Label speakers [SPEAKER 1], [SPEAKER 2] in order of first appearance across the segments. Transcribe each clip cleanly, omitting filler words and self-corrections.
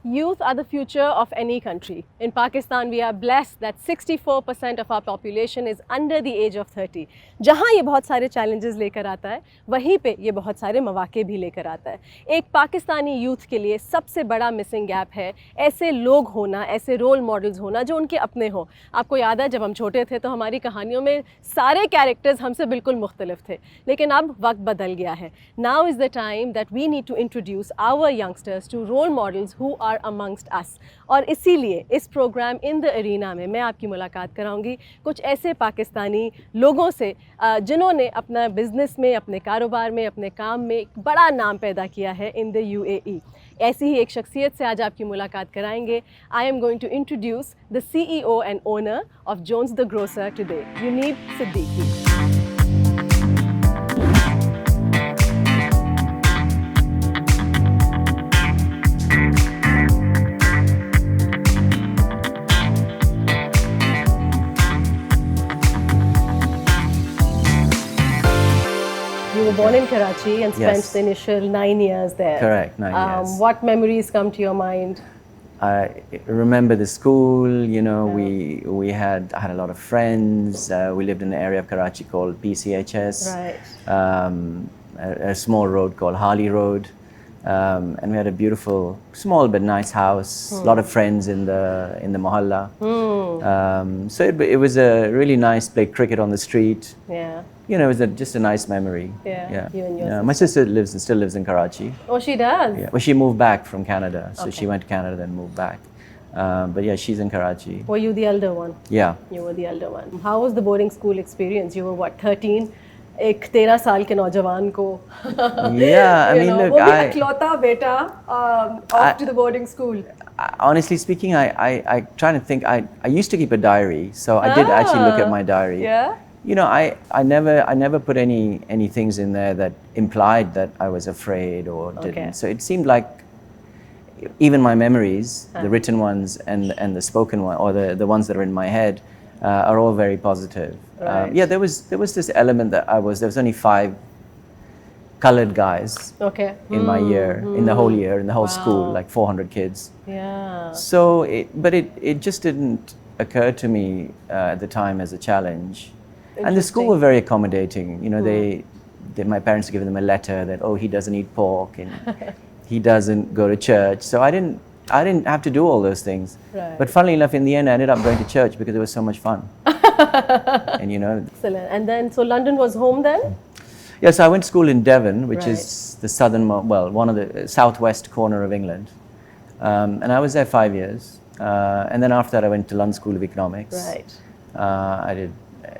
[SPEAKER 1] Youth are the future of any country. In Pakistan, we are blessed that 64% of our population is under the age of 30. जहाँ ये बहुत सारे challenges लेकर आता है, वहीं पे ये बहुत सारे मौके भी लेकर आता है. एक पाकिस्तानी youth के लिए सबसे बड़ा missing gap है ऐसे लोग होना, ऐसे role models होना जो उनके अपने हों. आपको याद है जब हम छोटे थे तो हमारी कहानियों में सारे characters हमसे बिल्कुल मुख्तलिफ थे. लेकिन अब वक्त बदल गया है. Now is the time that we need to introduce our youngsters to role models who are amongst us. और इसीलिए इस प्रोग्राम इन द अरीना में मैं आपकी मुलाकात कराऊंगी कुछ ऐसे पाकिस्तानी लोगों से जिन्होंने अपना बिजनेस में, अपने कारोबार में, अपने काम में एक बड़ा नाम पैदा किया है इन द यूएई. ऐसी ही एक शख्सियत से आज आपकी मुलाकात कराएंगे. I am going to introduce the CEO and owner of Jones the Grocer today, Yunib Siddiqui. You were born in Karachi and spent
[SPEAKER 2] Yes.
[SPEAKER 1] the initial 9 years there.
[SPEAKER 2] Correct, 9 years.
[SPEAKER 1] What memories come to your mind?
[SPEAKER 2] I remember the school, you know, I had a lot of friends. We lived in an area of Karachi called PCHS.
[SPEAKER 1] Right.
[SPEAKER 2] A small road called Harley Road. And we had a beautiful, small but nice house. A lot of friends in the mohalla. So it was a really nice. Played cricket on the street.
[SPEAKER 1] Yeah.
[SPEAKER 2] You know, it was just a nice memory.
[SPEAKER 1] Yeah. You and your
[SPEAKER 2] Yeah. My sister still lives in Karachi.
[SPEAKER 1] Oh, she does?
[SPEAKER 2] Yeah. Well, she moved back from Canada, so she went to Canada then moved back. But yeah, she's in Karachi.
[SPEAKER 1] Were you the elder one?
[SPEAKER 2] Yeah.
[SPEAKER 1] You were the elder one. How was the boarding school experience? You were what, 13? एक 13 साल के नौजवान को
[SPEAKER 2] Yeah, I mean, look,
[SPEAKER 1] वो भी इकलौता बेटा off to the boarding school.
[SPEAKER 2] Honestly speaking, I try to think. I used to keep a diary, so I did actually look at my diary.
[SPEAKER 1] Yeah.
[SPEAKER 2] You know, I never put any things in there that implied that I was afraid or didn't.
[SPEAKER 1] Okay.
[SPEAKER 2] So it seemed like even my memories, the written ones and the spoken one, or the ones that are in my head, are all very positive.
[SPEAKER 1] Right.
[SPEAKER 2] Yeah, there was this element that there was only 5 colored guys
[SPEAKER 1] Okay.
[SPEAKER 2] in my year, in the whole year, in the whole school, like 400 kids.
[SPEAKER 1] Yeah.
[SPEAKER 2] So, but it just didn't occur to me at the time as a challenge. And the school were very accommodating. You know, my parents gave them a letter that, oh, he doesn't eat pork and he doesn't go to church. So I didn't have to do all those things.
[SPEAKER 1] Right.
[SPEAKER 2] But funnily enough, in the end, I ended up going to church because it was so much fun. And you know.
[SPEAKER 1] Excellent. And then, so London was home then?
[SPEAKER 2] Yeah, so I went to school in Devon, which
[SPEAKER 1] Right.
[SPEAKER 2] is the one of the southwest corner of England. And I was there 5 years. And then after that, I went to London School of Economics.
[SPEAKER 1] Right.
[SPEAKER 2] I did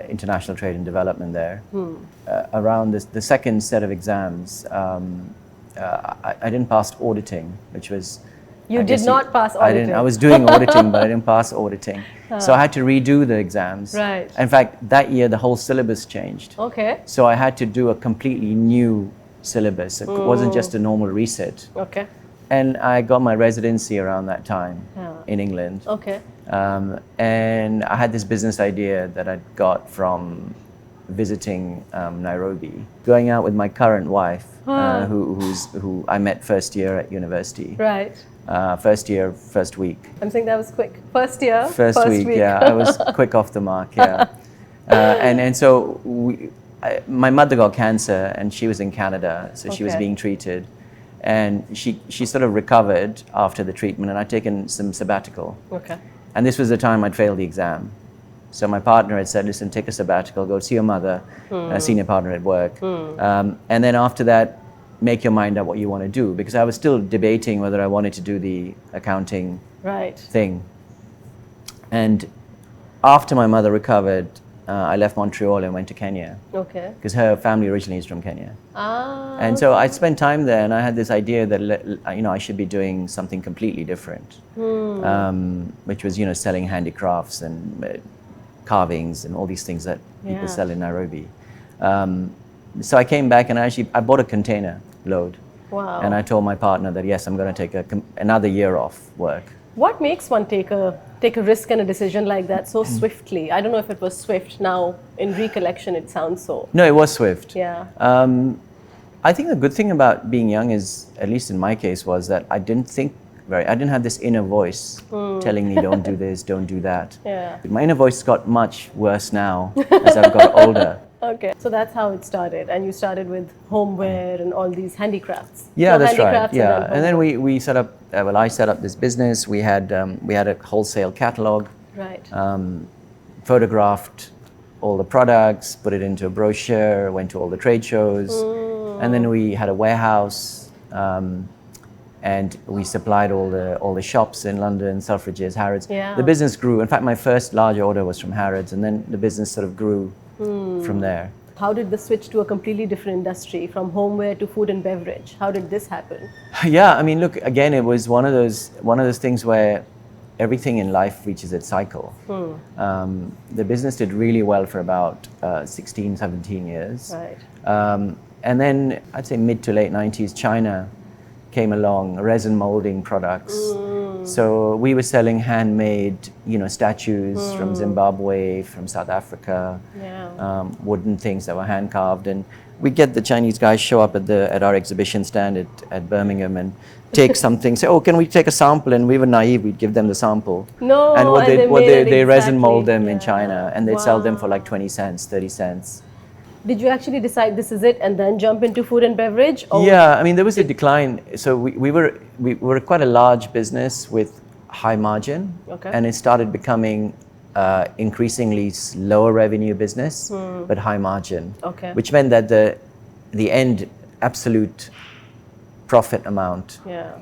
[SPEAKER 2] international trade and development there. Around the second set of exams, I didn't pass auditing, which was...
[SPEAKER 1] You did not pass auditing?
[SPEAKER 2] I was doing auditing, but I didn't pass auditing. So I had to redo the exams.
[SPEAKER 1] Right.
[SPEAKER 2] In fact, that year, the whole syllabus changed.
[SPEAKER 1] Okay.
[SPEAKER 2] So I had to do a completely new syllabus. It wasn't just a normal reset.
[SPEAKER 1] Okay.
[SPEAKER 2] And I got my residency around that time in England.
[SPEAKER 1] Okay.
[SPEAKER 2] And I had this business idea that I'd got from visiting Nairobi, going out with my current wife, who I met first year at university.
[SPEAKER 1] Right.
[SPEAKER 2] First year, first week.
[SPEAKER 1] I'm saying that was quick. First year,
[SPEAKER 2] First week, yeah. I was quick off the mark, yeah. And so my mother got cancer and she was in Canada, so she was being treated. And she sort of recovered after the treatment, and I'd taken some sabbatical.
[SPEAKER 1] Okay.
[SPEAKER 2] And this was the time I'd failed the exam. So my partner had said, listen, take a sabbatical, go see your mother, a senior partner at work. And then after that, make your mind up what you want to do. Because I was still debating whether I wanted to do the accounting thing. And after my mother recovered, I left Montreal and went to Kenya.
[SPEAKER 1] Okay.
[SPEAKER 2] Because her family originally is from Kenya.
[SPEAKER 1] Ah.
[SPEAKER 2] And so I spent time there, and I had this idea that I should be doing something completely different, which was selling handicrafts and carvings and all these things that people sell in Nairobi. So I came back and I bought a container load.
[SPEAKER 1] Wow.
[SPEAKER 2] And I told my partner that yes, I'm going to take another year off work.
[SPEAKER 1] What makes one take a risk and a decision like that so swiftly? I don't know if it was swift. Now, in recollection, it sounds so.
[SPEAKER 2] No, it was swift.
[SPEAKER 1] Yeah.
[SPEAKER 2] I think the good thing about being young is, at least in my case, was that I didn't think I didn't have this inner voice telling me don't do this, don't do that.
[SPEAKER 1] Yeah.
[SPEAKER 2] My inner voice got much worse now as I've got older.
[SPEAKER 1] Okay, so that's how it started, and you started with homeware and all these handicrafts.
[SPEAKER 2] Yeah,
[SPEAKER 1] So
[SPEAKER 2] that's right.
[SPEAKER 1] handicrafts
[SPEAKER 2] Yeah,
[SPEAKER 1] and
[SPEAKER 2] and then
[SPEAKER 1] homeware.
[SPEAKER 2] we set up. Well, I set up this business. We had a wholesale catalog.
[SPEAKER 1] Right.
[SPEAKER 2] Photographed all the products, put it into a brochure, went to all the trade shows, and then we had a warehouse, and we supplied all the shops in London, Selfridges, Harrods.
[SPEAKER 1] Yeah.
[SPEAKER 2] The business grew. In fact, my first large order was from Harrods, and then the business sort of grew from there.
[SPEAKER 1] How did the switch to a completely different industry from homeware to food and beverage? How did this happen?
[SPEAKER 2] Yeah, I mean, look, again, it was one of those things where everything in life reaches its cycle. The business did really well for about 16, 17 years.
[SPEAKER 1] Right.
[SPEAKER 2] And then I'd say mid to late 90s, China came along, resin molding products. So we were selling handmade, statues from Zimbabwe, from South Africa,
[SPEAKER 1] Yeah.
[SPEAKER 2] wooden things that were hand carved. And we get the Chinese guys show up at our exhibition stand at Birmingham and take something, say, oh, can we take a sample? And we were naive, we'd give them the sample.
[SPEAKER 1] No,
[SPEAKER 2] and what
[SPEAKER 1] and
[SPEAKER 2] they resin
[SPEAKER 1] exactly.
[SPEAKER 2] mold them in
[SPEAKER 1] Yeah.
[SPEAKER 2] China, and they'd sell them for
[SPEAKER 1] Wow.
[SPEAKER 2] like 20 cents, 30 cents.
[SPEAKER 1] Did you actually decide this is it and then jump into food and beverage? Or
[SPEAKER 2] Yeah, I mean, there was a decline. So we were quite a large business with high margin,
[SPEAKER 1] Okay.
[SPEAKER 2] and it started becoming increasingly lower revenue business, but high margin.
[SPEAKER 1] Okay.
[SPEAKER 2] Which meant that the end absolute profit amount,
[SPEAKER 1] Yeah.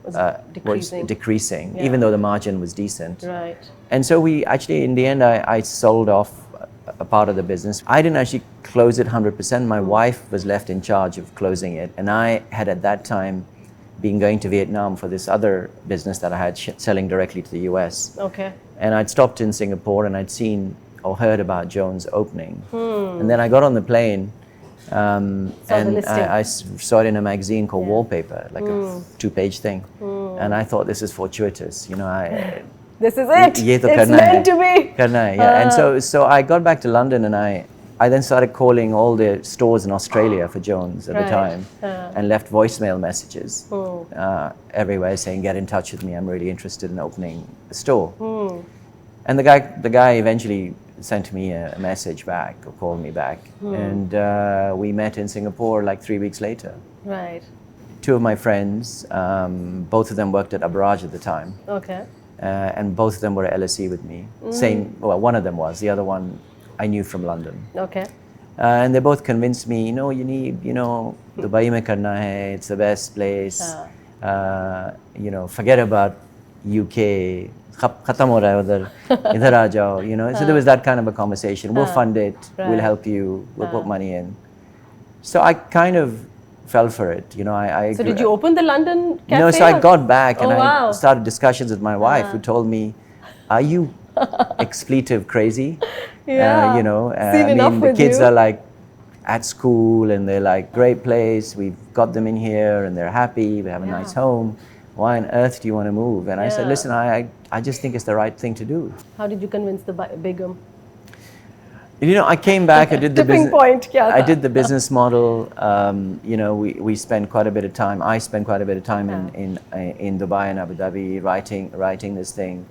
[SPEAKER 2] was
[SPEAKER 1] decreasing.
[SPEAKER 2] decreasing,
[SPEAKER 1] Yeah.
[SPEAKER 2] even though the margin was decent.
[SPEAKER 1] Right.
[SPEAKER 2] And so we actually, in the end, I sold off a part of the business. I didn't actually close it 100%. My wife was left in charge of closing it. And I had at that time been going to Vietnam for this other business that I had selling directly to the US.
[SPEAKER 1] Okay.
[SPEAKER 2] And I'd stopped in Singapore and I'd seen or heard about Jones opening. And then I got on the plane and
[SPEAKER 1] the listing.
[SPEAKER 2] I saw it in a magazine called Wallpaper, like a 2-page thing. And I thought, this is fortuitous.
[SPEAKER 1] This is it.
[SPEAKER 2] ये तो
[SPEAKER 1] It's
[SPEAKER 2] करना है.
[SPEAKER 1] meant to be.
[SPEAKER 2] Karna hai, yeah. And so I got back to London and I then started calling all the stores in Australia for Jones at the
[SPEAKER 1] Right.
[SPEAKER 2] time and left voicemail messages everywhere saying, get in touch with me, I'm really interested in opening a store. And the guy eventually sent me a message back or called me back. And we met in Singapore like 3 weeks later.
[SPEAKER 1] Right.
[SPEAKER 2] 2 of my friends, both of them worked at Abraj at the time.
[SPEAKER 1] Okay.
[SPEAKER 2] And both of them were at LSE with me. One of them was. The other one I knew from London.
[SPEAKER 1] Okay.
[SPEAKER 2] And they both convinced me, Dubai mein karna hai, it's the best place. Forget about UK. Khatam ho raha hai udhar. Idhar aa jao, So there was that kind of a conversation. We'll fund it.
[SPEAKER 1] Right.
[SPEAKER 2] We'll help you. We'll put money in. So I kind of fell for it.
[SPEAKER 1] So did you open the London cafe?
[SPEAKER 2] No, so I got back and
[SPEAKER 1] wow.
[SPEAKER 2] I started discussions with my wife, who told me, "Are you expletive crazy?
[SPEAKER 1] Yeah. Seen enough
[SPEAKER 2] the
[SPEAKER 1] with
[SPEAKER 2] kids
[SPEAKER 1] you."
[SPEAKER 2] are like at school and they're like, great place. We've got them in here and they're happy. We have a nice home. Why on earth do you want to move?" And I said, "Listen, I just think it's the right thing to do."
[SPEAKER 1] How did you convince the Begum?
[SPEAKER 2] I came back. I did the
[SPEAKER 1] Tipping
[SPEAKER 2] business.
[SPEAKER 1] point, kya
[SPEAKER 2] I
[SPEAKER 1] tha?
[SPEAKER 2] did the business model. We spent quite a bit of time. I spent quite a bit of time in Dubai and Abu Dhabi writing this thing.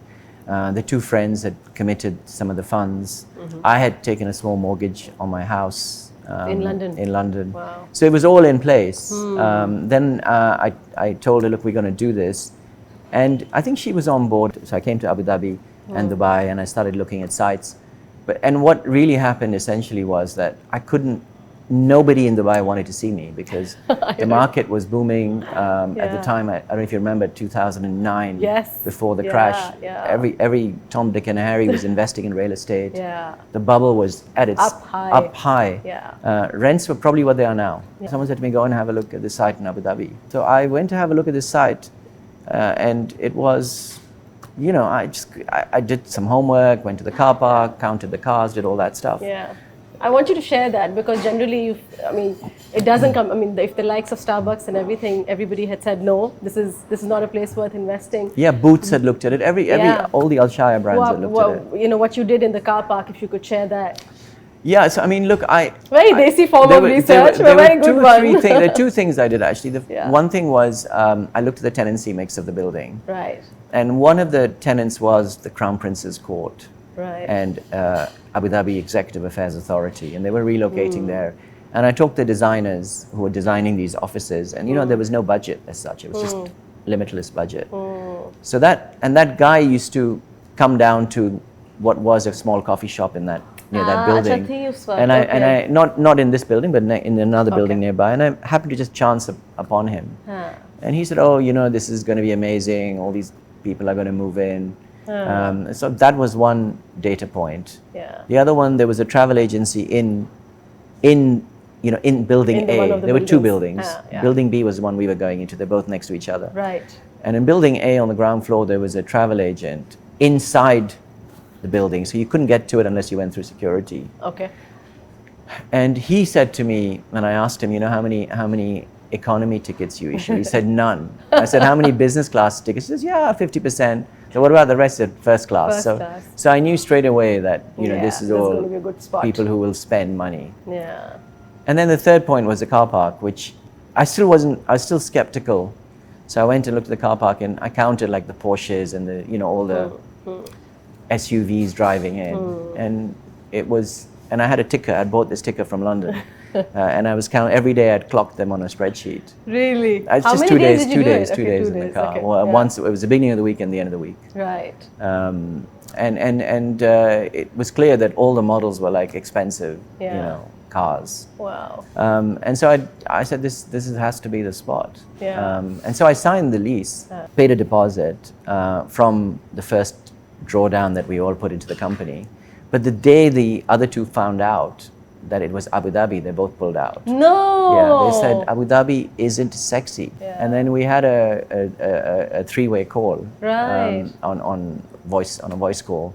[SPEAKER 2] The 2 friends had committed some of the funds. I had taken a small mortgage on my house
[SPEAKER 1] In London.
[SPEAKER 2] In London.
[SPEAKER 1] Wow.
[SPEAKER 2] So it was all in place. Then I told her, "Look, we're going to do this," and I think she was on board. So I came to Abu Dhabi and Dubai, and I started looking at sites. And what really happened essentially was that nobody in Dubai wanted to see me because the market was booming at the time. I don't know if you remember 2009,
[SPEAKER 1] Yes.
[SPEAKER 2] before the
[SPEAKER 1] Yeah,
[SPEAKER 2] crash.
[SPEAKER 1] yeah.
[SPEAKER 2] Every Tom, Dick and Harry was investing in real estate.
[SPEAKER 1] Yeah.
[SPEAKER 2] The bubble was at its
[SPEAKER 1] Up high. Yeah.
[SPEAKER 2] Rents were probably what they are now. Someone said to me, "Go and have a look at this site in Abu Dhabi." So I went to have a look at this site, and it was, I did some homework, went to the car park, counted the cars, did all that stuff.
[SPEAKER 1] Yeah. I want you to share that because generally, it doesn't come. If the likes of Starbucks and everything, everybody had said no. This is not a place worth investing.
[SPEAKER 2] Yeah, Boots had looked at it. All the Al Shaya brands had looked at it.
[SPEAKER 1] What you did in the car park, if you could share that.
[SPEAKER 2] Yeah, so I mean, look,
[SPEAKER 1] Very desi form
[SPEAKER 2] there
[SPEAKER 1] of
[SPEAKER 2] were-
[SPEAKER 1] research,
[SPEAKER 2] there
[SPEAKER 1] but very
[SPEAKER 2] were
[SPEAKER 1] good
[SPEAKER 2] two or three
[SPEAKER 1] one.
[SPEAKER 2] things. There are two things I did actually. The
[SPEAKER 1] Yeah.
[SPEAKER 2] one thing was I looked at the tenancy mix of the building,
[SPEAKER 1] Right,
[SPEAKER 2] and one of the tenants was the Crown Prince's Court
[SPEAKER 1] right.
[SPEAKER 2] and Abu Dhabi Executive Affairs Authority, and they were
[SPEAKER 1] Hmm.
[SPEAKER 2] relocating there. And I talked to designers who were designing these offices, and you know there was no budget as such; it was just limitless budget. So that guy used to come down to what was a small coffee shop in that near that building,
[SPEAKER 1] acha, thi us
[SPEAKER 2] and
[SPEAKER 1] waqt,
[SPEAKER 2] I not in this building, but in another building
[SPEAKER 1] Okay.
[SPEAKER 2] nearby, and I happened to just chance upon him,
[SPEAKER 1] Huh.
[SPEAKER 2] and he said, "Oh, you know, this is going to be amazing. All these people are going to move in." So that was one data point.
[SPEAKER 1] Yeah.
[SPEAKER 2] The other one, there was a travel agency in building
[SPEAKER 1] In the one
[SPEAKER 2] A.
[SPEAKER 1] of the
[SPEAKER 2] There were two
[SPEAKER 1] buildings.
[SPEAKER 2] buildings.
[SPEAKER 1] Yeah.
[SPEAKER 2] Building B was the one we were going into. They're both next to each other.
[SPEAKER 1] Right.
[SPEAKER 2] And in building A on the ground floor, there was a travel agent inside the building, so you couldn't get to it unless you went through security.
[SPEAKER 1] Okay.
[SPEAKER 2] And he said to me, when I asked him, you know, how many economy tickets you issue? He said none. I said, how many business class tickets? He says, yeah, 50%. So what about the rest of first class?
[SPEAKER 1] First class.
[SPEAKER 2] So I knew straight away that
[SPEAKER 1] Yeah,
[SPEAKER 2] this is
[SPEAKER 1] that's
[SPEAKER 2] all
[SPEAKER 1] gonna be a good spot.
[SPEAKER 2] people who will spend money.
[SPEAKER 1] Yeah.
[SPEAKER 2] And then the third point was the car park, which I was still skeptical. So I went and looked at the car park and I counted like the Porsches and all the SUVs driving in. And and I had a ticker, I'd bought this ticker from London. And I was counting, every day I'd clocked them on a spreadsheet.
[SPEAKER 1] Really?
[SPEAKER 2] It's
[SPEAKER 1] How
[SPEAKER 2] just
[SPEAKER 1] many
[SPEAKER 2] 2
[SPEAKER 1] days
[SPEAKER 2] days,
[SPEAKER 1] did you
[SPEAKER 2] 2
[SPEAKER 1] do
[SPEAKER 2] days,
[SPEAKER 1] it?
[SPEAKER 2] 2
[SPEAKER 1] Okay,
[SPEAKER 2] days
[SPEAKER 1] 2
[SPEAKER 2] in the
[SPEAKER 1] days,
[SPEAKER 2] car.
[SPEAKER 1] okay,
[SPEAKER 2] Well,
[SPEAKER 1] yeah.
[SPEAKER 2] once, it was the beginning of the week and the end of the week.
[SPEAKER 1] Right.
[SPEAKER 2] And it was clear that all the models were like expensive,
[SPEAKER 1] Yeah.
[SPEAKER 2] cars.
[SPEAKER 1] Wow.
[SPEAKER 2] And so I said, this has to be the spot.
[SPEAKER 1] Yeah.
[SPEAKER 2] And so I signed the lease, paid a deposit from the first drawdown that we all put into the company. But the day the other two found out that it was Abu Dhabi, they both pulled out.
[SPEAKER 1] No.
[SPEAKER 2] Yeah, they said Abu Dhabi isn't sexy.
[SPEAKER 1] Yeah.
[SPEAKER 2] And then we had a three-way call
[SPEAKER 1] Right.
[SPEAKER 2] on a voice call,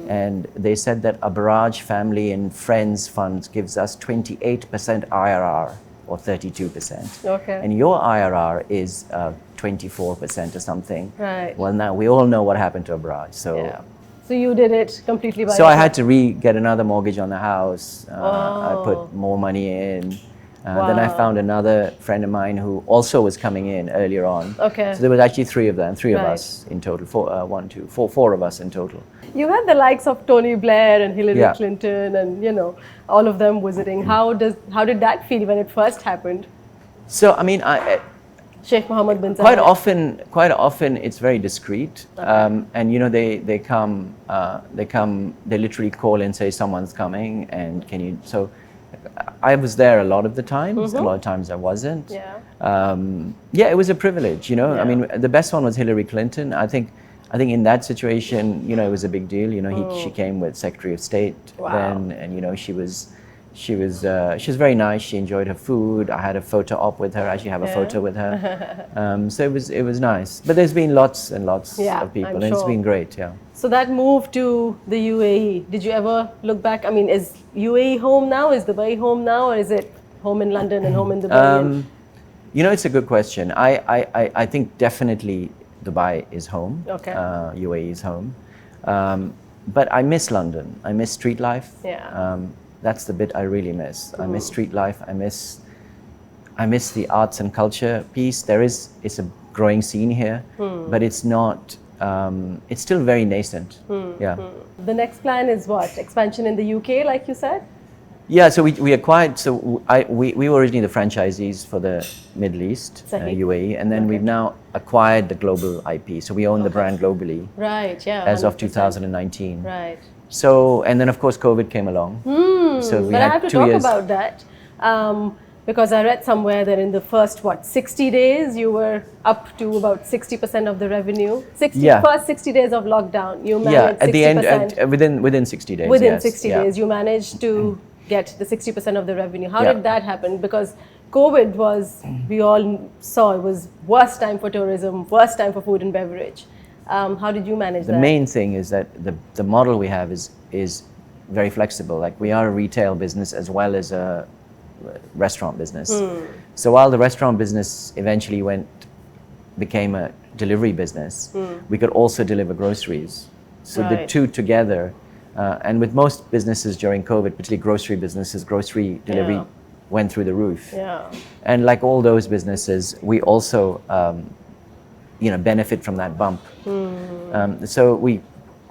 [SPEAKER 2] and they said that a Barrage family and friends funds gives us 28% IRR or 32%.
[SPEAKER 1] Okay.
[SPEAKER 2] And your IRR is 24% or something.
[SPEAKER 1] Right.
[SPEAKER 2] Well, now we all know what happened to a Barrage. So.
[SPEAKER 1] Yeah. So you did it completely by
[SPEAKER 2] So I
[SPEAKER 1] yourself.
[SPEAKER 2] had to get another mortgage on the house. I
[SPEAKER 1] Wow.
[SPEAKER 2] put more money in. Then I found another friend of mine who also was coming in earlier on.
[SPEAKER 1] Okay.
[SPEAKER 2] So there was actually three of of
[SPEAKER 1] Right.
[SPEAKER 2] us in total. Four of us in total.
[SPEAKER 1] You had the likes of Tony Blair and Hillary
[SPEAKER 2] Yeah.
[SPEAKER 1] Clinton and all of them visiting. How did that feel when it first happened?
[SPEAKER 2] So I mean,
[SPEAKER 1] Sheikh Mohammed bin
[SPEAKER 2] quite
[SPEAKER 1] Zayed.
[SPEAKER 2] often it's very discreet, and they come, they literally call and say someone's coming, and can you? So I was there a lot of the times. A lot of times I wasn't.
[SPEAKER 1] Yeah.
[SPEAKER 2] It was a privilege. I
[SPEAKER 1] Yeah.
[SPEAKER 2] mean, the best one was Hillary Clinton. I think in that situation, it was a big deal. She came with Secretary of State
[SPEAKER 1] Wow.
[SPEAKER 2] then, and she was very nice. She enjoyed her food. I had a photo op with her. I actually have a photo with her. So it was nice. But there's been lots and lots
[SPEAKER 1] Yeah,
[SPEAKER 2] of people,
[SPEAKER 1] I'm
[SPEAKER 2] and it's
[SPEAKER 1] sure.
[SPEAKER 2] been great. Yeah.
[SPEAKER 1] So that move to the UAE, did you ever look back? I mean, is UAE home now? Is Dubai home now? Or is it home in London and home in Dubai?
[SPEAKER 2] It's a good question. I think definitely Dubai is home.
[SPEAKER 1] Okay.
[SPEAKER 2] UAE is home. But I miss London. I miss street life.
[SPEAKER 1] Yeah.
[SPEAKER 2] That's the bit I really miss. I miss street life. I miss the arts and culture piece. It's a growing scene here, but it's not. It's still very nascent. Yeah.
[SPEAKER 1] The next plan is what? Expansion in the UK, like you said?
[SPEAKER 2] Yeah. So we acquired. So we were originally the franchisees for the Middle East,
[SPEAKER 1] Sahih.
[SPEAKER 2] UAE, and then we've now acquired the global IP. So we own the brand globally
[SPEAKER 1] Right, yeah.
[SPEAKER 2] as of
[SPEAKER 1] 100%.
[SPEAKER 2] 2019.
[SPEAKER 1] Right.
[SPEAKER 2] So, and then of course COVID came along. So we
[SPEAKER 1] But I
[SPEAKER 2] had
[SPEAKER 1] have to
[SPEAKER 2] 2
[SPEAKER 1] talk
[SPEAKER 2] years.
[SPEAKER 1] about that because I read somewhere that in the first 60 days you were up to about 60% of the revenue. First 60 days of lockdown, you managed 60%.
[SPEAKER 2] At the end, within 60 days.
[SPEAKER 1] Within
[SPEAKER 2] yes,
[SPEAKER 1] 60 days, you managed to get the 60% of the revenue. How
[SPEAKER 2] Yeah.
[SPEAKER 1] did that happen? Because COVID we all saw, it was worst time for tourism, worst time for food and beverage. How did you manage
[SPEAKER 2] The
[SPEAKER 1] that?
[SPEAKER 2] main thing is that the model we have is very flexible. Like we are a retail business as well as a restaurant business. So while the restaurant business eventually became a delivery business, we could also deliver groceries. So the
[SPEAKER 1] Right.
[SPEAKER 2] two together And with most businesses during COVID, particularly grocery businesses, grocery delivery
[SPEAKER 1] Yeah.
[SPEAKER 2] went through the roof.
[SPEAKER 1] Yeah.
[SPEAKER 2] And like all those businesses, we also, benefit from that bump. So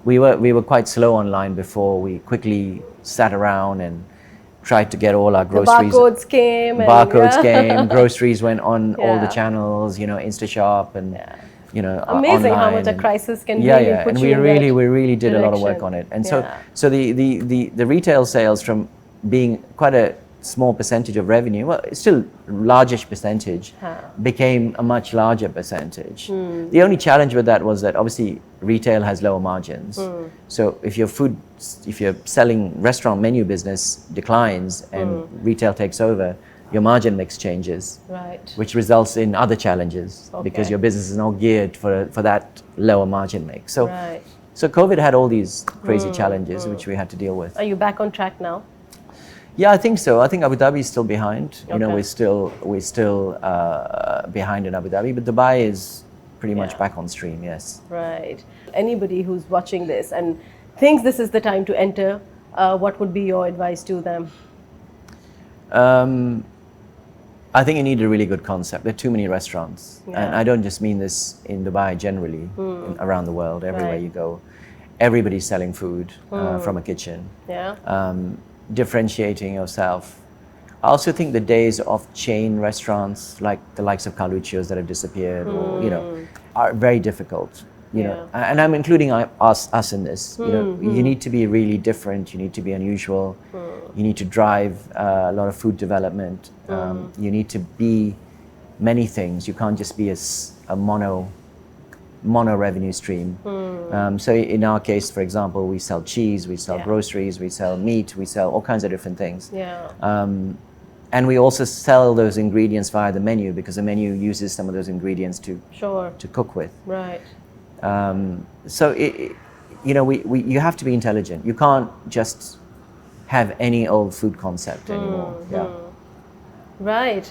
[SPEAKER 2] we were quite slow online before. We quickly sat around and tried to get all our groceries.
[SPEAKER 1] The barcodes came.
[SPEAKER 2] Barcodes
[SPEAKER 1] and,
[SPEAKER 2] came. Groceries went on all the
[SPEAKER 1] Yeah.
[SPEAKER 2] channels. InstaShop and
[SPEAKER 1] Amazing how
[SPEAKER 2] online
[SPEAKER 1] much a
[SPEAKER 2] and-
[SPEAKER 1] crisis can
[SPEAKER 2] yeah,
[SPEAKER 1] really
[SPEAKER 2] yeah.
[SPEAKER 1] put
[SPEAKER 2] And
[SPEAKER 1] you
[SPEAKER 2] we
[SPEAKER 1] in
[SPEAKER 2] really,
[SPEAKER 1] that
[SPEAKER 2] we really did a lot of work
[SPEAKER 1] direction.
[SPEAKER 2] on it. And
[SPEAKER 1] Yeah.
[SPEAKER 2] so the retail sales from being quite a small percentage of revenue, well, it's still largish percentage, became a much larger percentage. The only challenge with that was that obviously retail has lower margins. So if your selling restaurant menu business declines and retail takes over, your margin mix changes,
[SPEAKER 1] Right.
[SPEAKER 2] which results in other challenges because
[SPEAKER 1] Okay.
[SPEAKER 2] your business is now geared for that lower margin mix. So,
[SPEAKER 1] Right.
[SPEAKER 2] so COVID had all these crazy challenges which we had to deal with.
[SPEAKER 1] Are you back on track now?
[SPEAKER 2] Yeah, I think so. I think Abu Dhabi is still behind.
[SPEAKER 1] Okay.
[SPEAKER 2] We're still behind in Abu Dhabi, but Dubai is pretty much
[SPEAKER 1] Yeah.
[SPEAKER 2] back on stream. Yes.
[SPEAKER 1] Right. Anybody who's watching this and thinks this is the time to enter, what would be your advice to them?
[SPEAKER 2] I think you need a really good concept. There are too many restaurants, and
[SPEAKER 1] Yeah.
[SPEAKER 2] I don't just mean this in Dubai. Generally, around the world, everywhere
[SPEAKER 1] Right.
[SPEAKER 2] you go, everybody's selling food from a kitchen.
[SPEAKER 1] Yeah.
[SPEAKER 2] Differentiating yourself. I also think the days of chain restaurants, like the likes of Carluccio's that have disappeared, or are very difficult. And I'm including us in this. You need to be really different. You need to be unusual. You need to drive a lot of food development. You need to be many things. You can't just be a mono revenue stream. So in our case, for example, we sell cheese, we sell
[SPEAKER 1] Yeah.
[SPEAKER 2] groceries, we sell meat, we sell all kinds of different things.
[SPEAKER 1] Yeah.
[SPEAKER 2] And we also sell those ingredients via the menu because the menu uses some of those ingredients
[SPEAKER 1] Sure.
[SPEAKER 2] to cook with.
[SPEAKER 1] Right.
[SPEAKER 2] So you have to be intelligent. You can't just have any old food concept anymore. Yeah.
[SPEAKER 1] Right.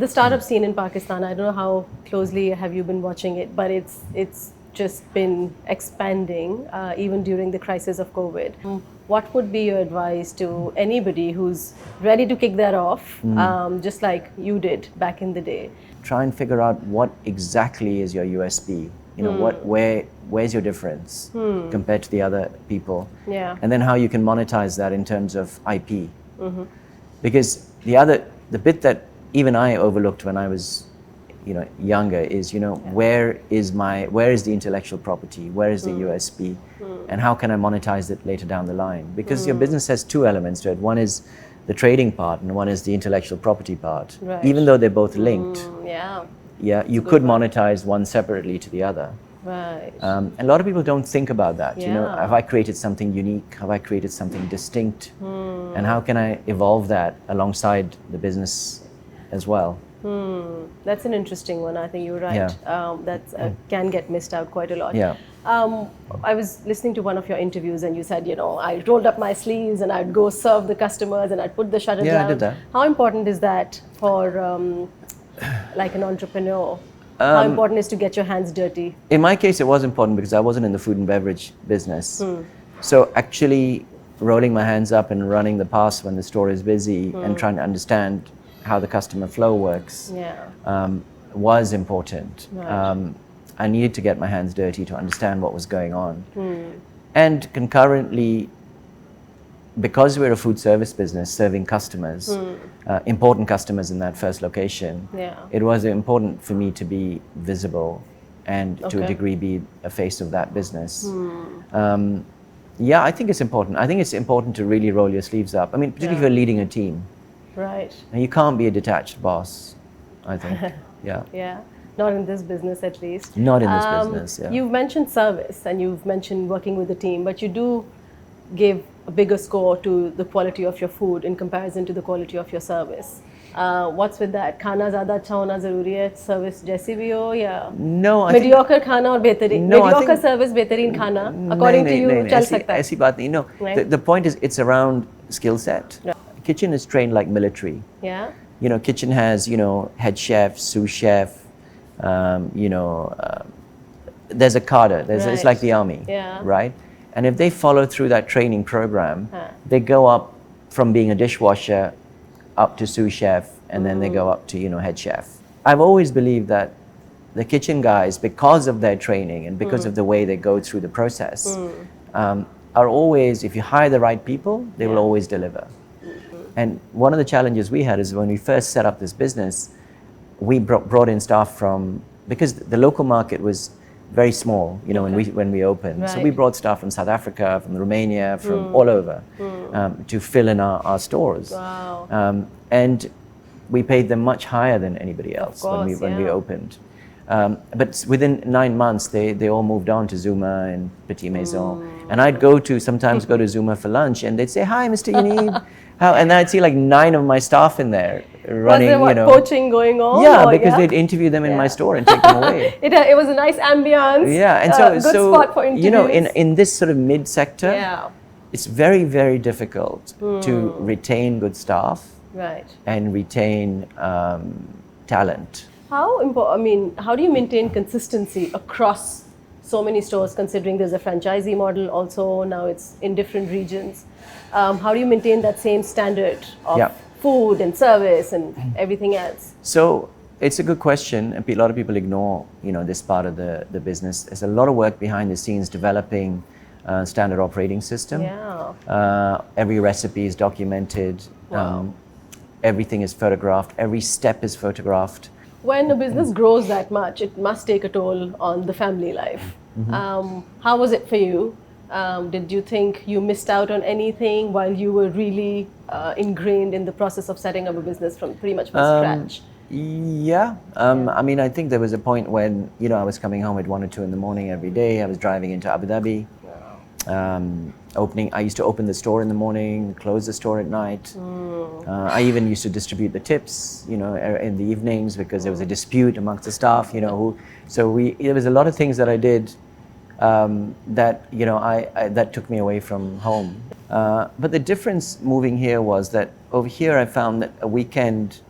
[SPEAKER 1] The startup scene in Pakistan, I don't know how closely have you been watching it, but it's just been expanding even during the crisis of COVID. What would be your advice to anybody who's ready to kick that off, just like you did back in the day?
[SPEAKER 2] Try and figure out what exactly is your USP. Where's your difference compared to the other people?
[SPEAKER 1] Yeah.
[SPEAKER 2] And then how you can monetize that in terms of IP. Because the bit that even I overlooked when I was, younger is, where is the intellectual property? Where is the USP? And how can I monetize it later down the line? Because your business has two elements to it. One is the trading part and one is the intellectual property part.
[SPEAKER 1] Right.
[SPEAKER 2] Even though they're both linked,
[SPEAKER 1] Yeah.
[SPEAKER 2] you could monetize one separately to the other.
[SPEAKER 1] Right.
[SPEAKER 2] And a lot of people don't think about that.
[SPEAKER 1] Yeah.
[SPEAKER 2] Have I created something unique? Have I created something distinct? And how can I evolve that alongside the business as well?
[SPEAKER 1] That's an interesting one. I think you're right.
[SPEAKER 2] Yeah.
[SPEAKER 1] That can get missed out quite a lot.
[SPEAKER 2] Yeah.
[SPEAKER 1] I was listening to one of your interviews and you said, I rolled up my sleeves and I'd go serve the customers and I'd put the shutters
[SPEAKER 2] Yeah,
[SPEAKER 1] down.
[SPEAKER 2] I did that.
[SPEAKER 1] How important is that for like an entrepreneur? How important is to get your hands dirty?
[SPEAKER 2] In my case, it was important because I wasn't in the food and beverage business. So actually rolling my hands up and running the pass when the store is busy and trying to understand how the customer flow works was important.
[SPEAKER 1] Right.
[SPEAKER 2] I needed to get my hands dirty to understand what was going on. And concurrently, because we're a food service business serving customers, important customers in that first location, it was important for me to be visible and to a degree be a face of that business. I think it's important. I think it's important to really roll your sleeves up. I mean, particularly if you're leading a team.
[SPEAKER 1] Right.
[SPEAKER 2] And you can't be a detached boss, I think. Yeah.
[SPEAKER 1] Yeah. Not in this business, at least.
[SPEAKER 2] Not in this business, yeah.
[SPEAKER 1] You've mentioned service and you've mentioned working with the team, but you do give a bigger score to the quality of your food in comparison to the quality of your service. What's with that? खाना ज़्यादा अच्छा होना ज़रूरी है, service जैसी भी हो या
[SPEAKER 2] No, I think...
[SPEAKER 1] mediocre खाना और बेहतरीन mediocre service बेहतरीन खाना according to you चल सकता है.
[SPEAKER 2] ऐसी बात नहीं. No,
[SPEAKER 1] Right.
[SPEAKER 2] the point is it's around skill set.
[SPEAKER 1] Right.
[SPEAKER 2] Kitchen is trained like military.
[SPEAKER 1] Yeah.
[SPEAKER 2] Kitchen has, head chef, sous chef, there's a cadre. It's
[SPEAKER 1] Right.
[SPEAKER 2] like the army,
[SPEAKER 1] Yeah.
[SPEAKER 2] right? And if they follow through that training program, they go up from being a dishwasher up to sous chef, and then they go up to, head chef. I've always believed that the kitchen guys, because of their training and because of the way they go through the process, are always, if you hire the right people, they will always deliver. And one of the challenges we had is when we first set up this business, we brought in staff from, because the local market was very small, when we opened.
[SPEAKER 1] Right.
[SPEAKER 2] So we brought staff from South Africa, from Romania, from all over to fill in our stores.
[SPEAKER 1] Wow.
[SPEAKER 2] And we paid them much higher than anybody else when we opened. But within 9 months, they all moved on to Zuma and Petit Maison. And I'd sometimes go to Zuma for lunch, and they'd say, "Hi, Mr. Yunib." And then I'd see like 9 of my staff in there running,
[SPEAKER 1] Was there poaching going on?
[SPEAKER 2] Yeah, because they'd interview them in my store and take them away.
[SPEAKER 1] It was a nice ambience.
[SPEAKER 2] Yeah, and
[SPEAKER 1] good spot for interviews.
[SPEAKER 2] in this sort of mid-sector, it's very, very difficult to retain good staff and retain talent.
[SPEAKER 1] How do you maintain consistency across so many stores, considering there's a franchisee model also, now it's in different regions? How do you maintain that same standard of food and service and everything else?
[SPEAKER 2] So it's a good question, and a lot of people ignore, this part of the business. There's a lot of work behind the scenes developing a standard operating system. Every recipe is documented. Everything is photographed. Every step is photographed.
[SPEAKER 1] When a business grows that much, it must take a toll on the family life. How was it for you? Did you think you missed out on anything while you were really ingrained in the process of setting up a business from scratch?
[SPEAKER 2] Yeah. I think there was a point when, I was coming home at 1 or 2 in the morning every day. I was driving into Abu Dhabi. I used to open the store in the morning, close the store at night. I even used to distribute the tips, in the evenings because there was a dispute amongst the staff, there was a lot of things that I did that that took me away from home. But the difference moving here was that over here I found that a weekend,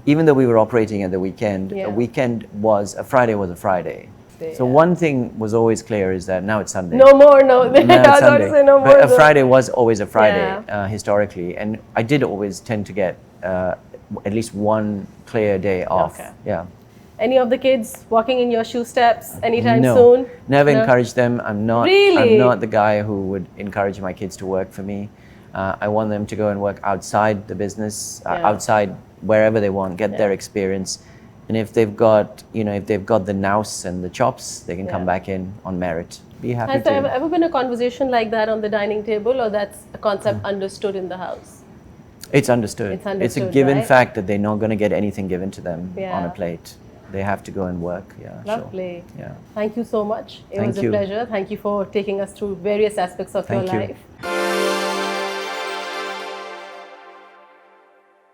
[SPEAKER 2] even though we were operating at the weekend, a Friday was a Friday. So one thing was always clear is that now it's Sunday.
[SPEAKER 1] No more,
[SPEAKER 2] Now it's Sunday. But a Friday was always a Friday historically, and I did always tend to get at least one clear day off. Yeah.
[SPEAKER 1] Any of the kids walking in your shoe steps anytime
[SPEAKER 2] No,
[SPEAKER 1] soon?
[SPEAKER 2] never encouraged them. I'm not the guy who would encourage my kids to work for me. I want them to go and work outside the business, outside wherever they want, get their experience. And if they've got, the nous and the chops, they can come back in on merit. Be happy
[SPEAKER 1] Has there ever been a conversation like that on the dining table, or that's a concept understood in the house?
[SPEAKER 2] It's understood. It's a given fact that they're not going to get anything given to them on a plate. They have to go and work.
[SPEAKER 1] Lovely.
[SPEAKER 2] Sure. Yeah.
[SPEAKER 1] Thank you so much. It was a pleasure. Thank you for taking us through various aspects of your life.